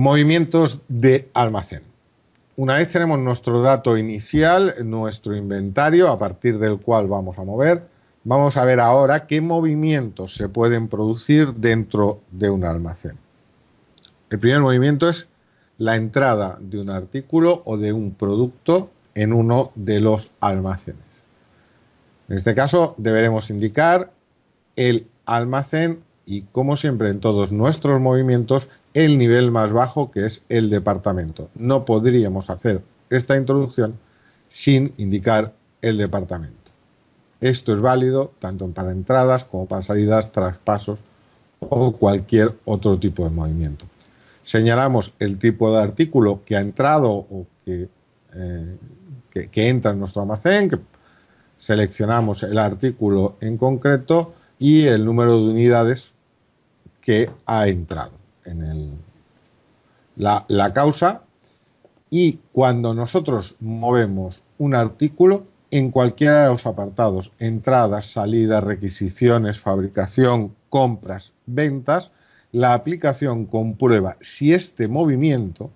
Movimientos de almacén. Una vez tenemos nuestro dato inicial, nuestro inventario, a partir del cual vamos a mover, vamos a ver ahora qué movimientos se pueden producir dentro de un almacén. El primer movimiento es la entrada de un artículo o de un producto en uno de los almacenes. En este caso deberemos indicar el almacén y, como siempre en todos nuestros movimientos, el nivel más bajo, que es el departamento. No podríamos hacer esta introducción sin indicar el departamento. Esto es válido tanto para entradas como para salidas, traspasos o cualquier otro tipo de movimiento. Señalamos el tipo de artículo que ha entrado o que entra en nuestro almacén, que seleccionamos el artículo en concreto y el número de unidades que ha entrado en la causa. Y cuando nosotros movemos un artículo en cualquiera de los apartados, entradas, salidas, requisiciones, fabricación, compras, ventas, la aplicación comprueba si este movimiento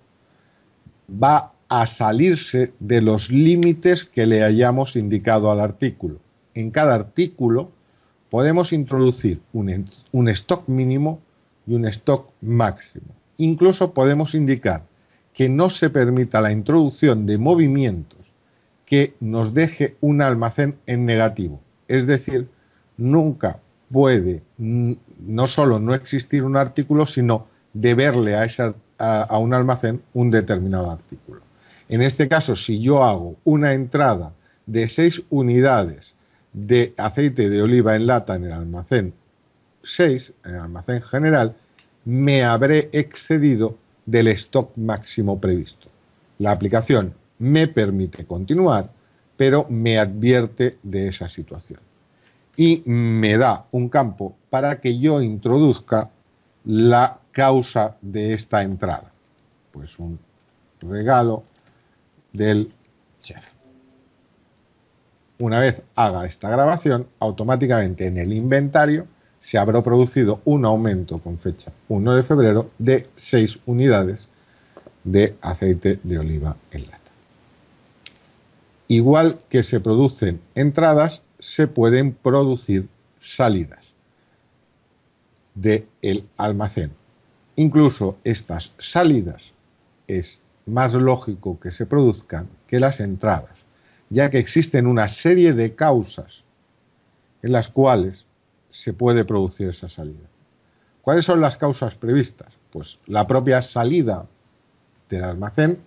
va a salirse de los límites que le hayamos indicado al artículo. En cada artículo podemos introducir un stock mínimo y un stock máximo. Incluso podemos indicar que no se permita la introducción de movimientos que nos deje un almacén en negativo. Es decir, nunca puede no solo no existir un artículo, sino deberle a un almacén un determinado artículo. En este caso, si yo hago una entrada de 6 unidades de aceite de oliva en lata en el almacén 6, en el almacén general, me habré excedido del stock máximo previsto. La aplicación me permite continuar, pero me advierte de esa situación. Y me da un campo para que yo introduzca la causa de esta entrada. Pues un regalo del chef. Una vez haga esta grabación, automáticamente en el inventario se habrá producido un aumento con fecha 1 de febrero de 6 unidades de aceite de oliva en lata. Igual que se producen entradas, se pueden producir salidas del almacén. Incluso estas salidas es más lógico que se produzcan que las entradas, ya que existen una serie de causas en las cuales se puede producir esa salida. ¿Cuáles son las causas previstas? Pues la propia salida del almacén,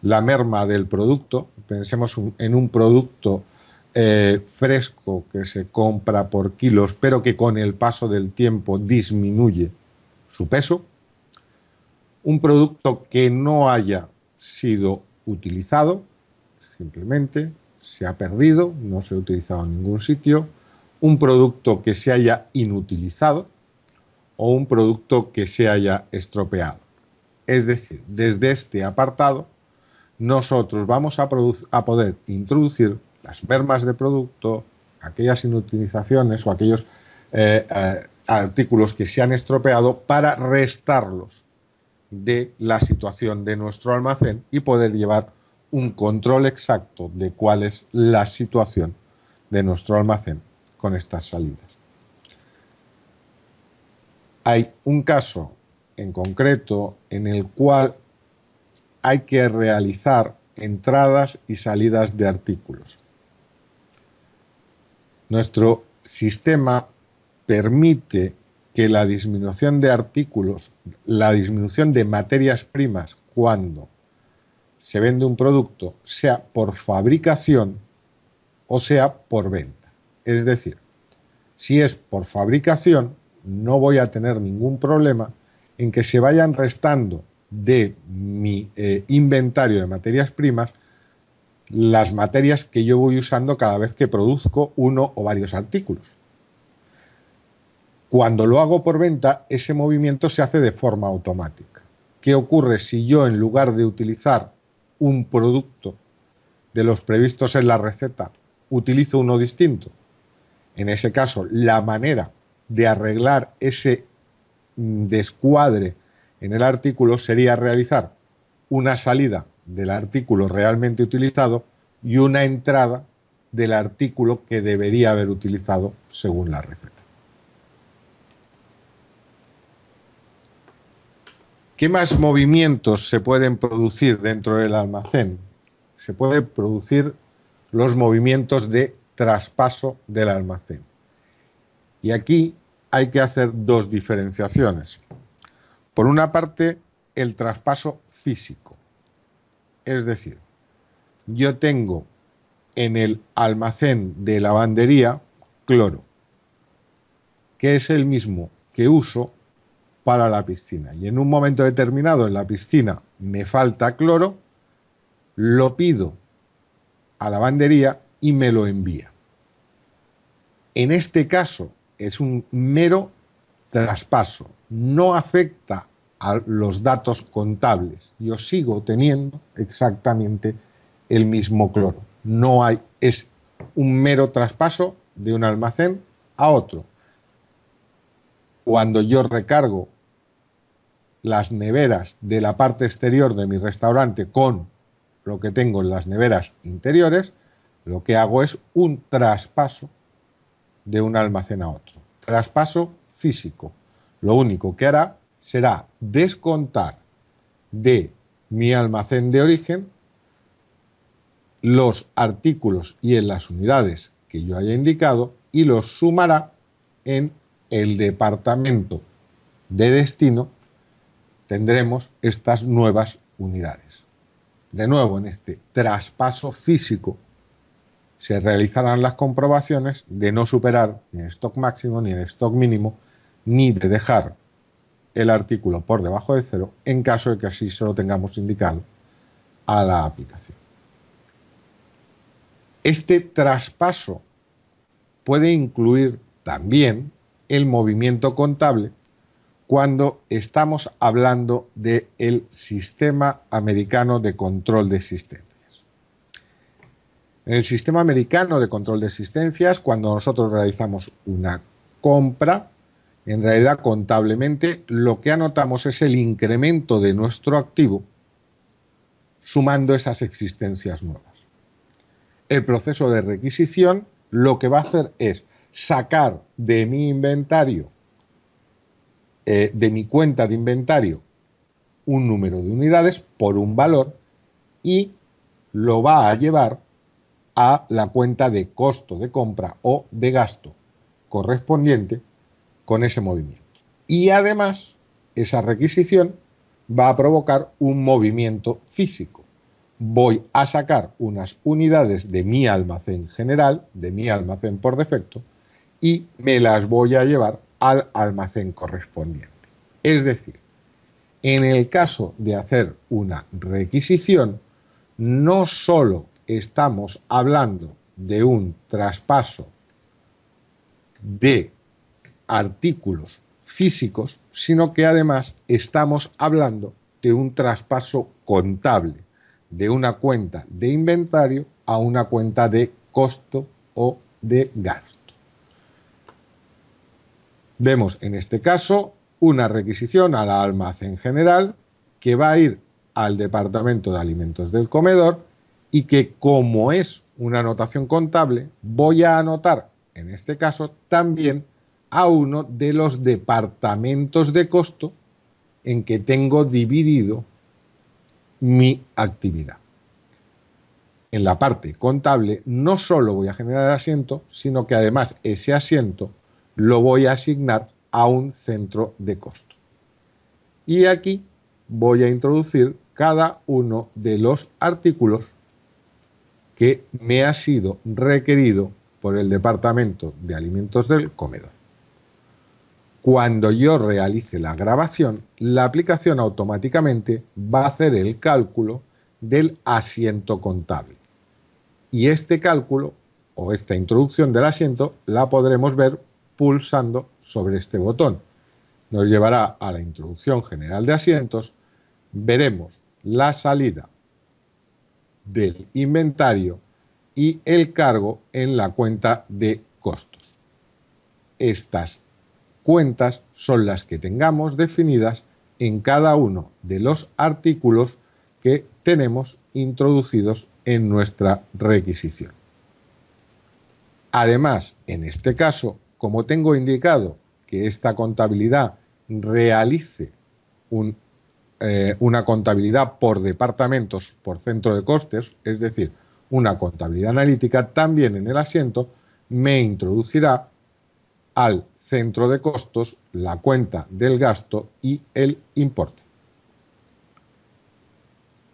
la merma del producto. Pensemos en un producto fresco que se compra por kilos, pero que con el paso del tiempo disminuye su peso. Un producto que no haya sido utilizado, simplemente se ha perdido, no se ha utilizado en ningún sitio. Un producto que se haya inutilizado o un producto que se haya estropeado. Es decir, desde este apartado nosotros vamos a poder introducir las mermas de producto, aquellas inutilizaciones o aquellos artículos que se han estropeado para restarlos de la situación de nuestro almacén y poder llevar un control exacto de cuál es la situación de nuestro almacén con estas salidas. Hay un caso en concreto en el cual hay que realizar entradas y salidas de artículos. Nuestro sistema permite que la disminución de artículos, la disminución de materias primas cuando se vende un producto, sea por fabricación o sea por venta. Es decir, si es por fabricación, no voy a tener ningún problema en que se vayan restando de mi inventario de materias primas las materias que yo voy usando cada vez que produzco uno o varios artículos. Cuando lo hago por venta, ese movimiento se hace de forma automática. ¿Qué ocurre si yo, en lugar de utilizar un producto de los previstos en la receta, utilizo uno distinto? En ese caso, la manera de arreglar ese descuadre en el artículo sería realizar una salida del artículo realmente utilizado y una entrada del artículo que debería haber utilizado según la receta. ¿Qué más movimientos se pueden producir dentro del almacén? Se pueden producir los movimientos de traspaso del almacén. Y aquí hay que hacer dos diferenciaciones. Por una parte, el traspaso físico. Es decir, yo tengo en el almacén de lavandería cloro, que es el mismo que uso para la piscina. Y en un momento determinado en la piscina me falta cloro, lo pido a la lavandería y me lo envía. En este caso es un mero traspaso, no afecta a los datos contables. Yo sigo teniendo exactamente el mismo cloro. No hay, es un mero traspaso de un almacén a otro. Cuando yo recargo las neveras de la parte exterior de mi restaurante con lo que tengo en las neveras interiores, lo que hago es un traspaso de un almacén a otro. Traspaso físico. Lo único que hará será descontar de mi almacén de origen los artículos y en las unidades que yo haya indicado y los sumará en el departamento de destino. Tendremos estas nuevas unidades. De nuevo, en este traspaso físico se realizarán las comprobaciones de no superar ni el stock máximo ni el stock mínimo, ni de dejar el artículo por debajo de cero en caso de que así se lo tengamos indicado a la aplicación. Este traspaso puede incluir también el movimiento contable cuando estamos hablando del sistema americano de control de existencias. En el sistema americano de control de existencias, cuando nosotros realizamos una compra, en realidad contablemente lo que anotamos es el incremento de nuestro activo sumando esas existencias nuevas. El proceso de requisición lo que va a hacer es sacar de mi inventario, de mi cuenta de inventario, un número de unidades por un valor y lo va a llevar a la cuenta de costo de compra o de gasto correspondiente con ese movimiento. Y además, esa requisición va a provocar un movimiento físico. Voy a sacar unas unidades de mi almacén general, de mi almacén por defecto, y me las voy a llevar al almacén correspondiente. Es decir, en el caso de hacer una requisición, no solo estamos hablando de un traspaso de artículos físicos, sino que además estamos hablando de un traspaso contable, de una cuenta de inventario a una cuenta de costo o de gasto. Vemos en este caso una requisición al almacén general que va a ir al departamento de alimentos del comedor y que, como es una anotación contable, voy a anotar en este caso también a uno de los departamentos de costo en que tengo dividido mi actividad. En la parte contable no solo voy a generar asiento, sino que además ese asiento lo voy a asignar a un centro de costo. Y aquí voy a introducir cada uno de los artículos que me ha sido requerido por el departamento de alimentos del comedor. Cuando yo realice la grabación, la aplicación automáticamente va a hacer el cálculo del asiento contable. Y este cálculo o esta introducción del asiento la podremos ver pulsando sobre este botón. Nos llevará a la introducción general de asientos, veremos la salida del inventario y el cargo en la cuenta de costos. Estas cuentas son las que tengamos definidas en cada uno de los artículos que tenemos introducidos en nuestra requisición. Además, en este caso, como tengo indicado que esta contabilidad realice una contabilidad por departamentos, por centro de costes, es decir, una contabilidad analítica, también en el asiento me introducirá al centro de costos la cuenta del gasto y el importe.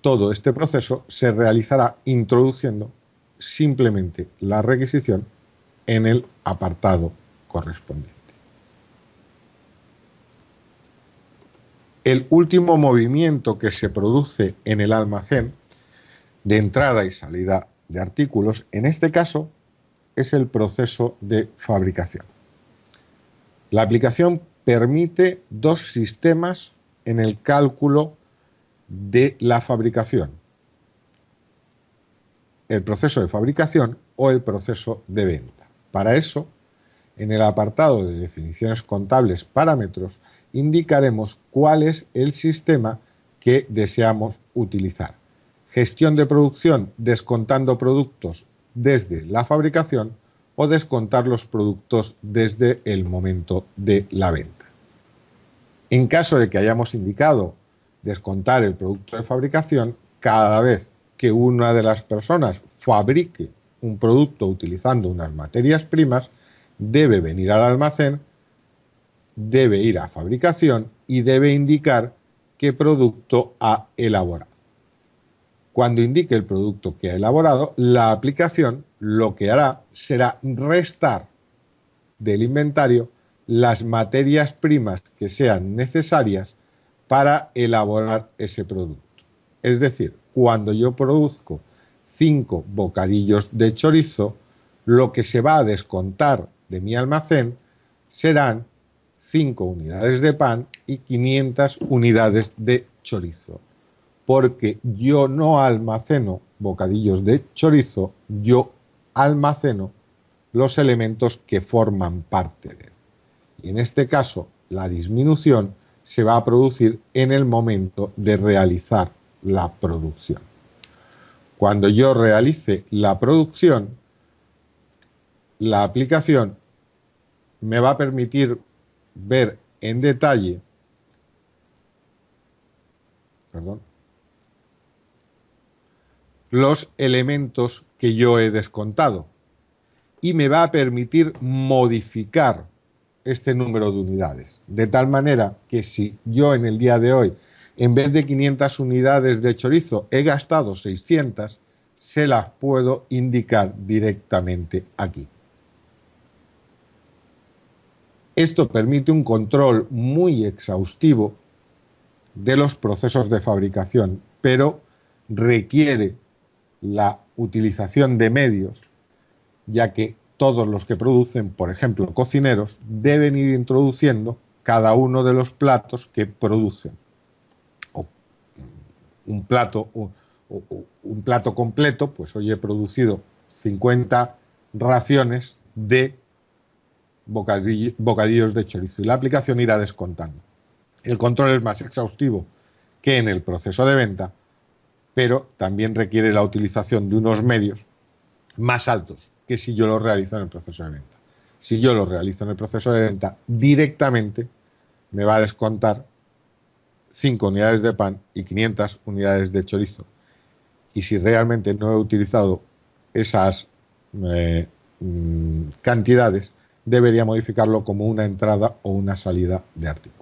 Todo este proceso se realizará introduciendo simplemente la requisición en el apartado correspondiente. El último movimiento que se produce en el almacén de entrada y salida de artículos, en este caso, es el proceso de fabricación. La aplicación permite dos sistemas en el cálculo de la fabricación: el proceso de fabricación o el proceso de venta. Para eso, en el apartado de definiciones contables parámetros, indicaremos cuál es el sistema que deseamos utilizar. Gestión de producción descontando productos desde la fabricación o descontar los productos desde el momento de la venta. En caso de que hayamos indicado descontar el producto de fabricación, cada vez que una de las personas fabrique un producto utilizando unas materias primas, debe venir al almacén, debe ir a fabricación y debe indicar qué producto ha elaborado. Cuando indique el producto que ha elaborado, la aplicación lo que hará será restar del inventario las materias primas que sean necesarias para elaborar ese producto. Es decir, cuando yo produzco 5 bocadillos de chorizo, lo que se va a descontar de mi almacén serán 5 unidades de pan y 500 unidades de chorizo. Porque yo no almaceno bocadillos de chorizo, yo almaceno los elementos que forman parte de él. Y en este caso, la disminución se va a producir en el momento de realizar la producción. Cuando yo realice la producción, la aplicación me va a permitir ver en detalle, los elementos que yo he descontado y me va a permitir modificar este número de unidades, de tal manera que si yo en el día de hoy, en vez de 500 unidades de chorizo, he gastado 600, se las puedo indicar directamente aquí. Esto permite un control muy exhaustivo de los procesos de fabricación, pero requiere la utilización de medios, ya que todos los que producen, por ejemplo, cocineros, deben ir introduciendo cada uno de los platos que producen. Un plato completo, pues hoy he producido 50 raciones de bocadillos de chorizo y la aplicación irá descontando. El control es más exhaustivo que en el proceso de venta, pero también requiere la utilización de unos medios más altos que si yo lo realizo en el proceso de venta. Si yo lo realizo en el proceso de venta, directamente me va a descontar 5 unidades de pan y 500 unidades de chorizo. Y si realmente no he utilizado esas cantidades, debería modificarlo como una entrada o una salida de artículo.